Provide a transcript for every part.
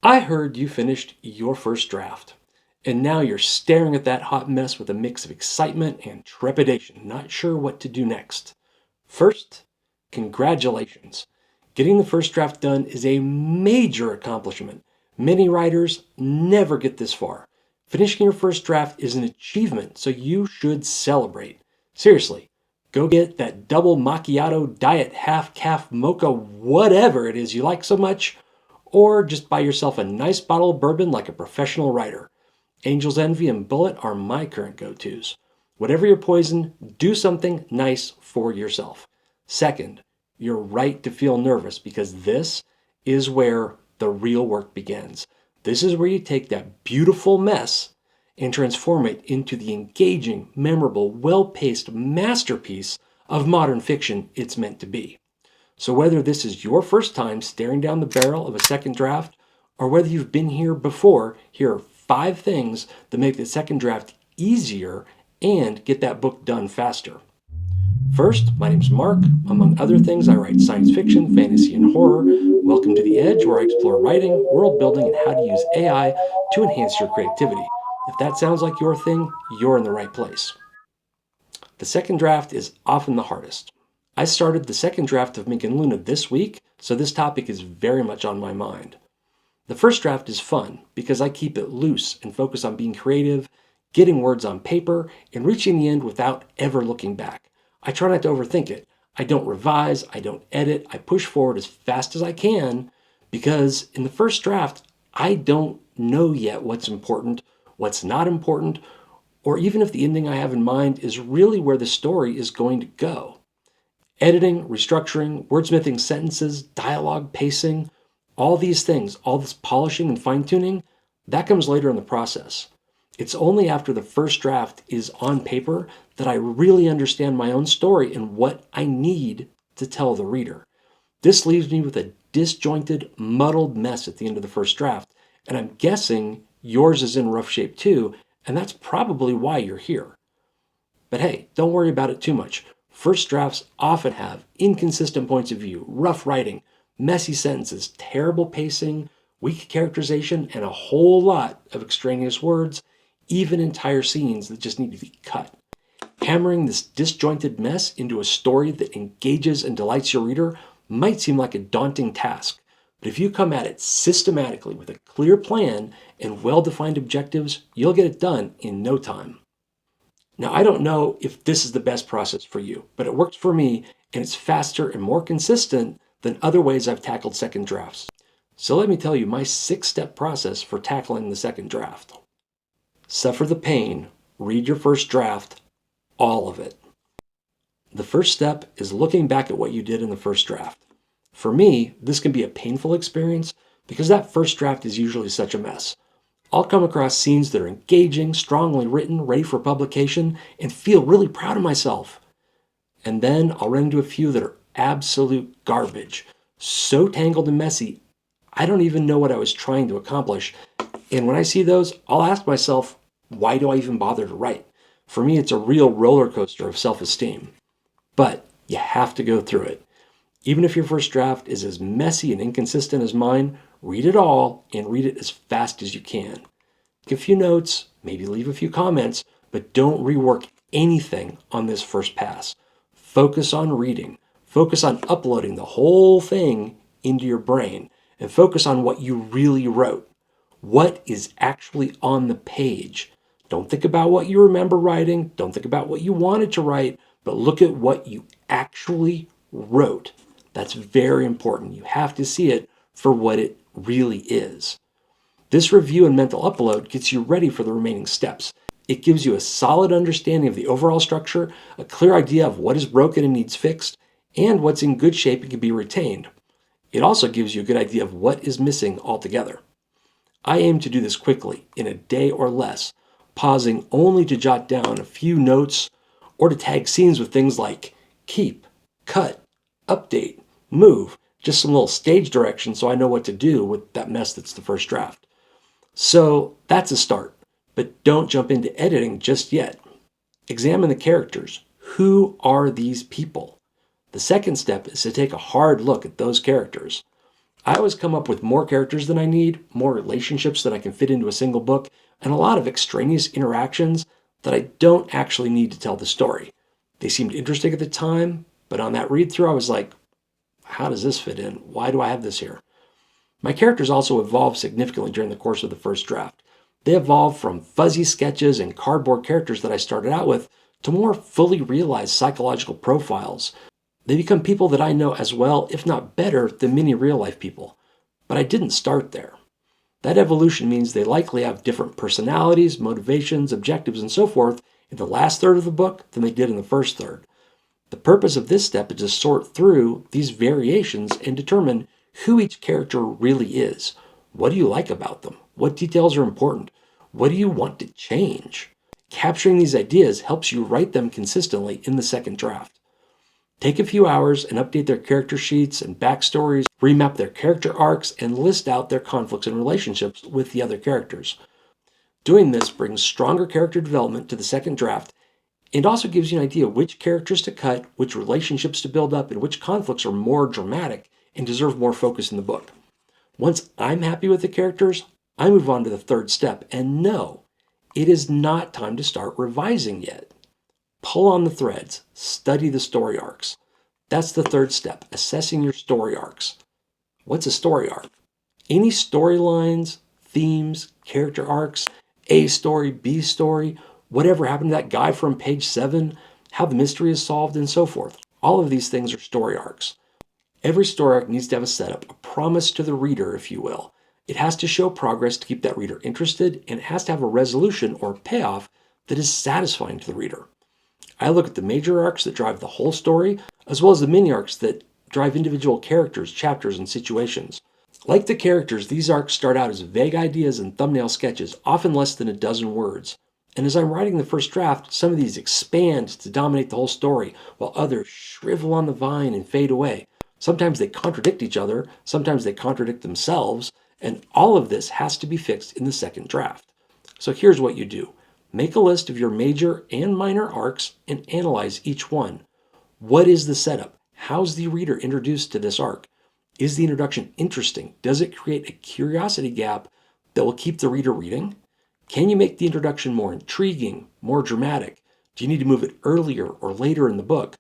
I heard you finished your first draft, and now you're staring at that hot mess with a mix of excitement and trepidation, not sure what to do next. First, congratulations. Getting the first draft done is a major accomplishment. Many writers never get this far. Finishing your first draft is an achievement, so you should celebrate. Seriously, go get that double macchiato diet half-calf mocha, whatever it is you like so much, or just buy yourself a nice bottle of bourbon like a professional writer. Angel's Envy and Bullet are my current go-tos. Whatever your poison, do something nice for yourself. Second, you're right to feel nervous because this is where the real work begins. This is where you take that beautiful mess and transform it into the engaging, memorable, well-paced masterpiece of modern fiction it's meant to be. So whether this is your first time staring down the barrel of a second draft, or whether you've been here before, here are 5 things that make the second draft easier and get that book done faster. First, my name's Mark. Among other things, I write science fiction, fantasy, and horror. Welcome to The Edge, where I explore writing, world building, and how to use AI to enhance your creativity. If that sounds like your thing, you're in the right place. The second draft is often the hardest. I started the second draft of Mink and Luna this week, so this topic is very much on my mind. The first draft is fun because I keep it loose and focus on being creative, getting words on paper, and reaching the end without ever looking back. I try not to overthink it. I don't revise, I don't edit, I push forward as fast as I can because in the first draft, I don't know yet what's important, what's not important, or even if the ending I have in mind is really where the story is going to go. Editing, restructuring, wordsmithing sentences, dialogue, pacing, all these things, all this polishing and fine-tuning, that comes later in the process. It's only after the first draft is on paper that I really understand my own story and what I need to tell the reader. This leaves me with a disjointed, muddled mess at the end of the first draft, and I'm guessing yours is in rough shape too, and that's probably why you're here. But hey, don't worry about it too much. First drafts often have inconsistent points of view, rough writing, messy sentences, terrible pacing, weak characterization, and a whole lot of extraneous words, even entire scenes that just need to be cut. Hammering this disjointed mess into a story that engages and delights your reader might seem like a daunting task, but if you come at it systematically with a clear plan and well-defined objectives, you'll get it done in no time. Now, I don't know if this is the best process for you, but it works for me and it's faster and more consistent than other ways I've tackled second drafts. So let me tell you my 6-step process for tackling the second draft. Suffer the pain, read your first draft, all of it. The first step is looking back at what you did in the first draft. For me, this can be a painful experience because that first draft is usually such a mess. I'll come across scenes that are engaging, strongly written, ready for publication, and feel really proud of myself. And then I'll run into a few that are absolute garbage, so tangled and messy, I don't even know what I was trying to accomplish. And when I see those, I'll ask myself, why do I even bother to write? For me, it's a real roller coaster of self-esteem. But you have to go through it. Even if your first draft is as messy and inconsistent as mine, read it all and read it as fast as you can. Take a few notes, maybe leave a few comments, but don't rework anything on this first pass. Focus on reading. Focus on uploading the whole thing into your brain and focus on what you really wrote. What is actually on the page? Don't think about what you remember writing. Don't think about what you wanted to write, but look at what you actually wrote. That's very important. You have to see it for what it really is. This review and mental upload gets you ready for the remaining steps. It gives you a solid understanding of the overall structure, a clear idea of what is broken and needs fixed, and what's in good shape and can be retained. It also gives you a good idea of what is missing altogether. I aim to do this quickly, in a day or less, pausing only to jot down a few notes or to tag scenes with things like keep, cut, update, move, just some little stage direction so I know what to do with that mess that's the first draft. So that's a start, but don't jump into editing just yet. Examine the characters. Who are these people? The second step is to take a hard look at those characters. I always come up with more characters than I need, more relationships than I can fit into a single book, and a lot of extraneous interactions that I don't actually need to tell the story. They seemed interesting at the time, but on that read through, I was like, how does this fit in? Why do I have this here? My characters also evolved significantly during the course of the first draft. They evolved from fuzzy sketches and cardboard characters that I started out with to more fully realized psychological profiles. They become people that I know as well, if not better, than many real life people. But I didn't start there. That evolution means they likely have different personalities, motivations, objectives, and so forth in the last third of the book than they did in the first third. The purpose of this step is to sort through these variations and determine who each character really is. What do you like about them? What details are important? What do you want to change? Capturing these ideas helps you write them consistently in the second draft. Take a few hours and update their character sheets and backstories, remap their character arcs, and list out their conflicts and relationships with the other characters. Doing this brings stronger character development to the second draft and also gives you an idea which characters to cut, which relationships to build up, and which conflicts are more dramatic and deserve more focus in the book. Once I'm happy with the characters, I move on to the third step. And no, it is not time to start revising yet. Pull on the threads, study the story arcs. That's the third step, assessing your story arcs. What's a story arc? Any storylines, themes, character arcs, A story, B story, whatever happened to that guy from page 7, how the mystery is solved, and so forth. All of these things are story arcs. Every story arc needs to have a setup, a promise to the reader, if you will. It has to show progress to keep that reader interested, and it has to have a resolution or payoff that is satisfying to the reader. I look at the major arcs that drive the whole story, as well as the mini arcs that drive individual characters, chapters, and situations. Like the characters, these arcs start out as vague ideas and thumbnail sketches, often less than a dozen words. And as I'm writing the first draft, some of these expand to dominate the whole story, while others shrivel on the vine and fade away. Sometimes they contradict each other, sometimes they contradict themselves, and all of this has to be fixed in the second draft. So here's what you do. Make a list of your major and minor arcs and analyze each one. What is the setup? How's the reader introduced to this arc? Is the introduction interesting? Does it create a curiosity gap that will keep the reader reading? Can you make the introduction more intriguing, more dramatic? Do you need to move it earlier or later in the book?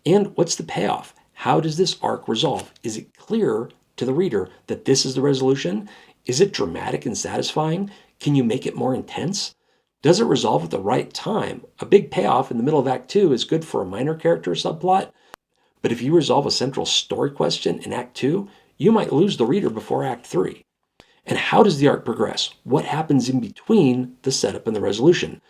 And what's the payoff? How does this arc resolve? Is it clear to the reader that this is the resolution? Is it dramatic and satisfying? Can you make it more intense? Does it resolve at the right time? A big payoff in the middle of Act 2 is good for a minor character subplot, but if you resolve a central story question in Act 2, you might lose the reader before Act 3. And how does the arc progress? What happens in between the setup and the resolution?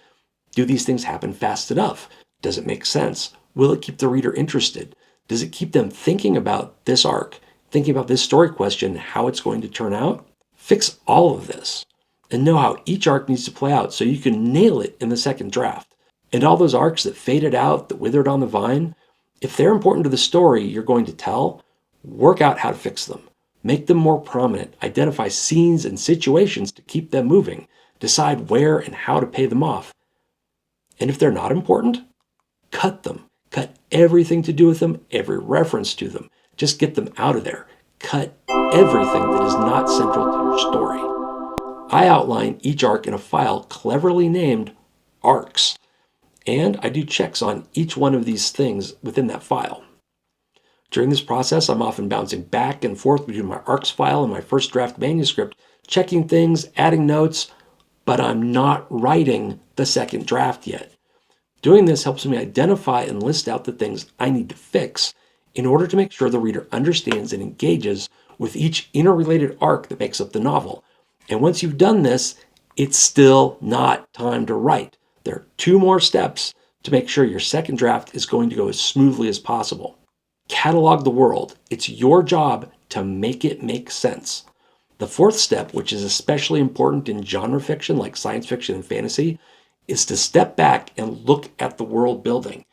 Do these things happen fast enough? Does it make sense? Will it keep the reader interested? Does it keep them thinking about this arc, thinking about this story question, how it's going to turn out? Fix all of this and know how each arc needs to play out so you can nail it in the second draft. And all those arcs that faded out, that withered on the vine, if they're important to the story you're going to tell, work out how to fix them. Make them more prominent. Identify scenes and situations to keep them moving. Decide where and how to pay them off. And if they're not important, cut them. Cut everything to do with them, every reference to them. Just get them out of there. Cut everything that is not central to your story. I outline each arc in a file cleverly named arcs, and I do checks on each one of these things within that file. During this process, I'm often bouncing back and forth between my arcs file and my first draft manuscript, checking things, adding notes, but I'm not writing the second draft yet. Doing this helps me identify and list out the things I need to fix in order to make sure the reader understands and engages with each interrelated arc that makes up the novel. And once you've done this, it's still not time to write. There are 2 more steps to make sure your second draft is going to go as smoothly as possible. Catalog the world. It's your job to make it make sense. The 4th step, which is especially important in genre fiction like science fiction and fantasy, is to step back and look at the world building.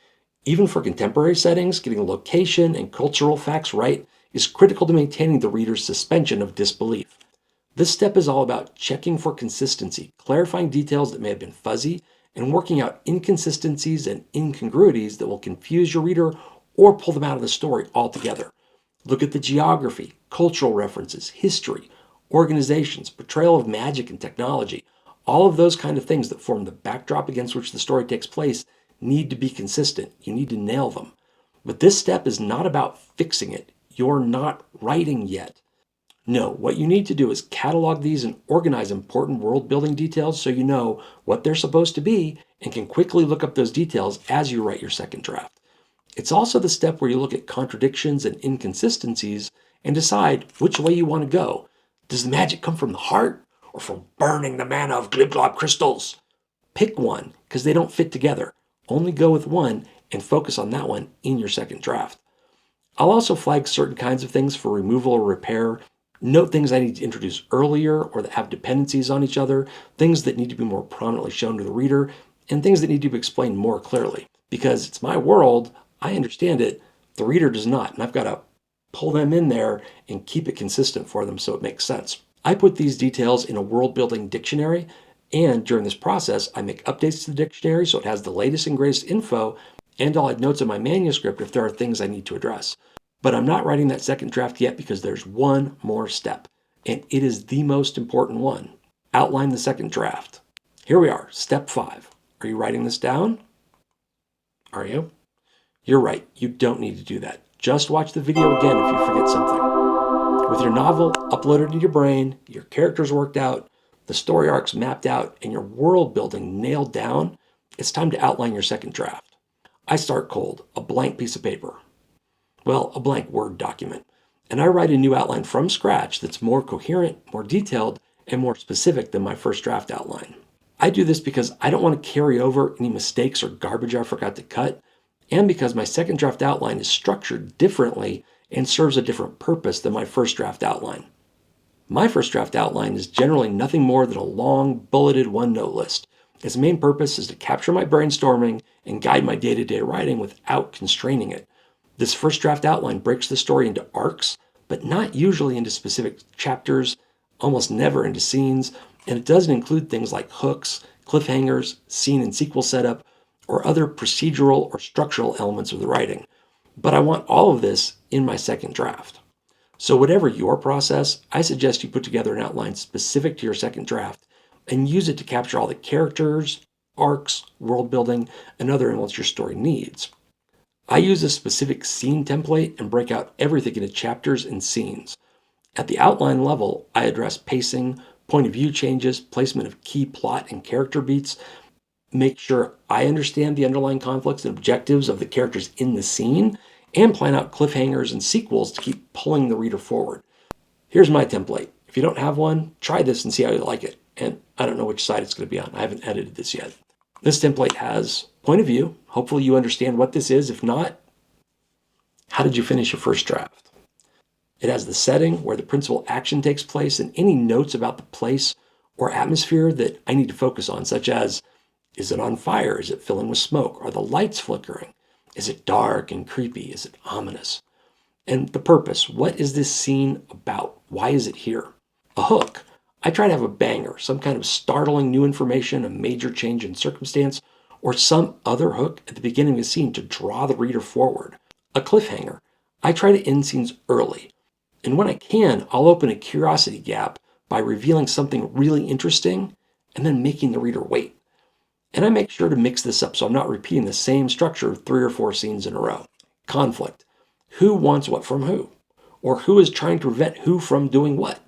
Even for contemporary settings, getting the location and cultural facts right is critical to maintaining the reader's suspension of disbelief. This step is all about checking for consistency, clarifying details that may have been fuzzy, and working out inconsistencies and incongruities that will confuse your reader or pull them out of the story altogether. Look at the geography, cultural references, history, organizations, portrayal of magic and technology. All of those kind of things that form the backdrop against which the story takes place need to be consistent. You need to nail them. But this step is not about fixing it. You're not writing yet. No, what you need to do is catalog these and organize important world building details so you know what they're supposed to be and can quickly look up those details as you write your second draft. It's also the step where you look at contradictions and inconsistencies and decide which way you want to go. Does the magic come from the heart or from burning the mana of Glibglob crystals? Pick one because they don't fit together. Only go with one and focus on that one in your second draft. I'll also flag certain kinds of things for removal or repair. Note things I need to introduce earlier or that have dependencies on each other, things that need to be more prominently shown to the reader, and things that need to be explained more clearly. Because it's my world, I understand it, the reader does not, and I've got to pull them in there and keep it consistent for them so it makes sense. I put these details in a world building dictionary, and during this process, I make updates to the dictionary so it has the latest and greatest info, and I'll add notes in my manuscript if there are things I need to address. But I'm not writing that second draft yet because there's one more step, and it is the most important one. Outline the second draft. Here we are, step 5. Are you writing this down? Are you? You're right, you don't need to do that. Just watch the video again if you forget something. With your novel uploaded to your brain, your characters worked out, the story arcs mapped out, and your world building nailed down, it's time to outline your second draft. I start cold, a blank piece of paper. Well, a blank Word document. And I write a new outline from scratch that's more coherent, more detailed, and more specific than my first draft outline. I do this because I don't want to carry over any mistakes or garbage I forgot to cut, and because my second draft outline is structured differently and serves a different purpose than my first draft outline. My first draft outline is generally nothing more than a long, bulleted OneNote list. Its main purpose is to capture my brainstorming and guide my day-to-day writing without constraining it. This first draft outline breaks the story into arcs, but not usually into specific chapters, almost never into scenes, and it doesn't include things like hooks, cliffhangers, scene and sequel setup, or other procedural or structural elements of the writing. But I want all of this in my second draft. So whatever your process, I suggest you put together an outline specific to your second draft and use it to capture all the characters, arcs, world building, and other elements your story needs. I use a specific scene template and break out everything into chapters and scenes. At the outline level, I address pacing, point of view changes, placement of key plot and character beats, make sure I understand the underlying conflicts and objectives of the characters in the scene, and plan out cliffhangers and sequels to keep pulling the reader forward. Here's my template. If you don't have one, try this and see how you like it. And I don't know which side it's going to be on. I haven't edited this yet. This template has point of view. Hopefully you understand what this is. If not, how did you finish your first draft? It has the setting where the principal action takes place and any notes about the place or atmosphere that I need to focus on, such as, is it on fire? Is it filling with smoke? Are the lights flickering? Is it dark and creepy? Is it ominous? And the purpose. What is this scene about? Why is it here? A hook. I try to have a banger, some kind of startling new information, a major change in circumstance, or some other hook at the beginning of the scene to draw the reader forward. A cliffhanger. I try to end scenes early. And when I can, I'll open a curiosity gap by revealing something really interesting and then making the reader wait. And I make sure to mix this up so I'm not repeating the same structure 3 or 4 scenes in a row. Conflict. Who wants what from who? Or who is trying to prevent who from doing what?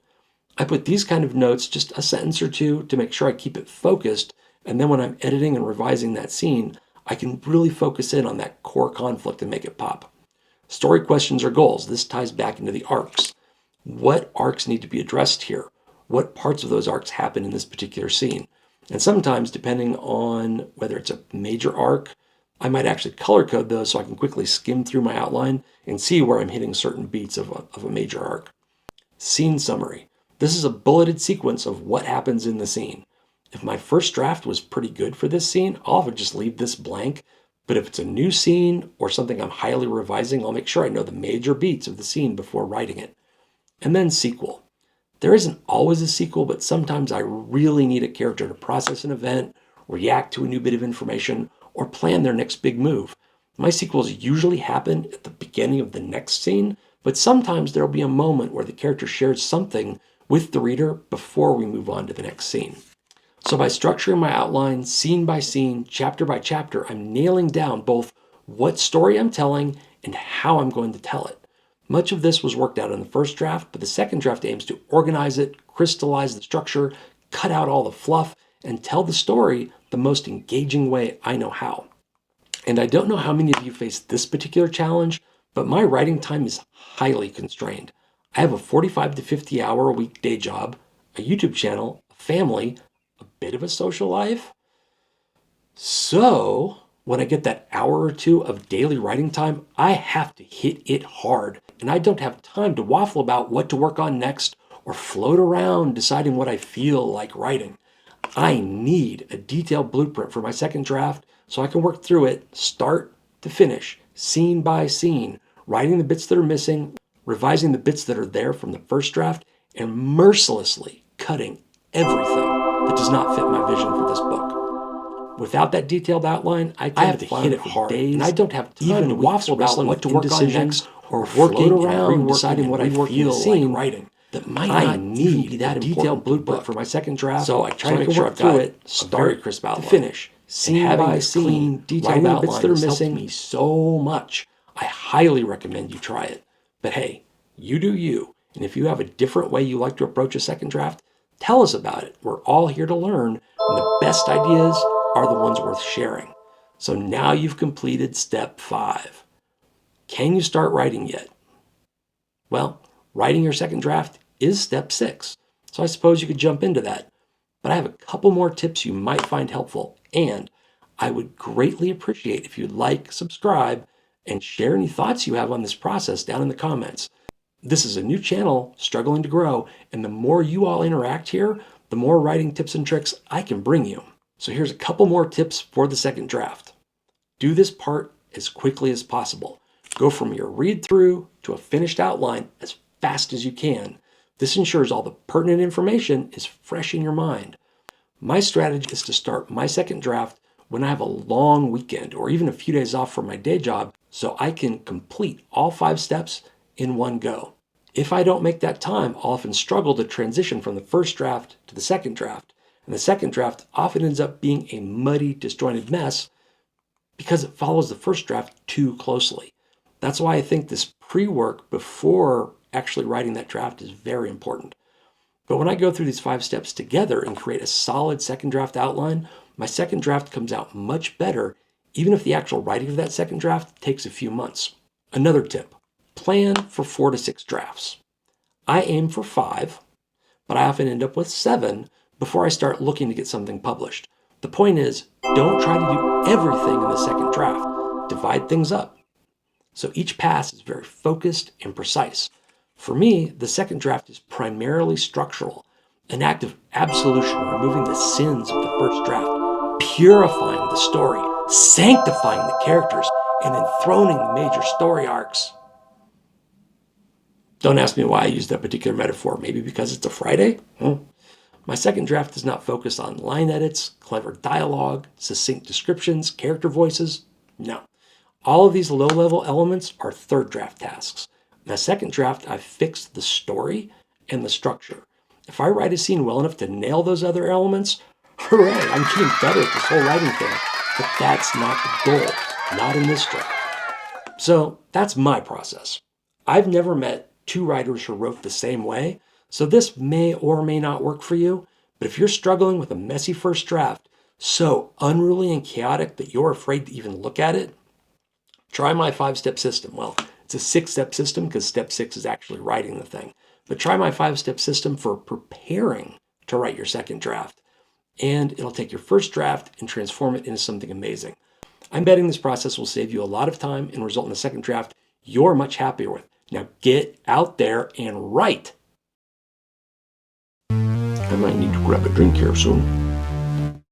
I put these kind of notes, just a sentence or two, to make sure I keep it focused, and then when I'm editing and revising that scene, I can really focus in on that core conflict and make it pop. Story questions or goals. This ties back into the arcs. What arcs need to be addressed here? What parts of those arcs happen in this particular scene? And sometimes, depending on whether it's a major arc, I might actually color code those so I can quickly skim through my outline and see where I'm hitting certain beats of a major arc. Scene summary. This is a bulleted sequence of what happens in the scene. If my first draft was pretty good for this scene, I'll often just leave this blank. But if it's a new scene or something I'm highly revising, I'll make sure I know the major beats of the scene before writing it. And then sequel. There isn't always a sequel, but sometimes I really need a character to process an event, react to a new bit of information, or plan their next big move. My sequels usually happen at the beginning of the next scene, but sometimes there'll be a moment where the character shares something with the reader before we move on to the next scene. So by structuring my outline scene by scene, chapter by chapter, I'm nailing down both what story I'm telling and how I'm going to tell it. Much of this was worked out in the first draft, but the second draft aims to organize it, crystallize the structure, cut out all the fluff, and tell the story the most engaging way I know how. And I don't know how many of you face this particular challenge, but my writing time is highly constrained. I have a 45 to 50 hour a week day job, a YouTube channel, a family, a bit of a social life. So when I get that hour or two of daily writing time, I have to hit it hard. And I don't have time to waffle about what to work on next or float around deciding what I feel like writing. I need a detailed blueprint for my second draft so I can work through it start to finish, scene by scene, writing the bits that are missing, revising the bits that are there from the first draft, and mercilessly cutting everything that does not fit my vision for this book. Without that detailed outline, I have to hit it hard, and I don't have time to waffle about what to work on next or working around deciding what I feel like writing. That might not need that detailed blueprint for my second draft, so I try to make sure I've got it start crisp outline to finish, scene by scene, detailed outlines that are missing me so much. I highly recommend you try it. But hey, you do you, and if you have a different way you like to approach a second draft, tell us about it. We're all here to learn, and the best ideas are the ones worth sharing. So now you've completed step 5. Can you start writing yet? Well, writing your second draft is step 6, so I suppose you could jump into that. But I have a couple more tips you might find helpful, and I would greatly appreciate if you'd like, subscribe, and share any thoughts you have on this process down in the comments. This is a new channel struggling to grow, and the more you all interact here, the more writing tips and tricks I can bring you. So here's a couple more tips for the second draft. Do this part as quickly as possible. Go from your read through to a finished outline as fast as you can. This ensures all the pertinent information is fresh in your mind. My strategy is to start my second draft when I have a long weekend or even a few days off from my day job so I can complete all 5 steps in one go. If I don't make that time, I'll often struggle to transition from the first draft to the second draft, and the second draft often ends up being a muddy, disjointed mess because it follows the first draft too closely. That's why I think this pre-work before actually writing that draft is very important. But when I go through these 5 steps together and create a solid second draft outline, my second draft comes out much better, even if the actual writing of that second draft takes a few months. Another tip, plan for 4 to 6 drafts. I aim for 5, but I often end up with 7 before I start looking to get something published. The point is, don't try to do everything in the second draft. Divide things up. So each pass is very focused and precise. For me, the second draft is primarily structural, an act of absolution, removing the sins of the first draft, purifying the story, sanctifying the characters, and enthroning the major story arcs. Don't ask me why I use that particular metaphor. Maybe because it's a Friday? My second draft does not focus on line edits, clever dialogue, succinct descriptions, character voices. No. All of these low-level elements are third draft tasks. In the second draft, I've fixed the story and the structure. If I write a scene well enough to nail those other elements, hooray, I'm getting better at this whole writing thing. But that's not the goal, not in this draft. So that's my process. I've never met 2 writers who wrote the same way, so this may or may not work for you. But if you're struggling with a messy first draft, so unruly and chaotic that you're afraid to even look at it, try my 5-step system. Well, it's a 6-step system because step 6 is actually writing the thing. But try my 5-step system for preparing to write your second draft. And it'll take your first draft and transform it into something amazing. I'm betting this process will save you a lot of time and result in a second draft you're much happier with. Now get out there and write. I might need to grab a drink here soon.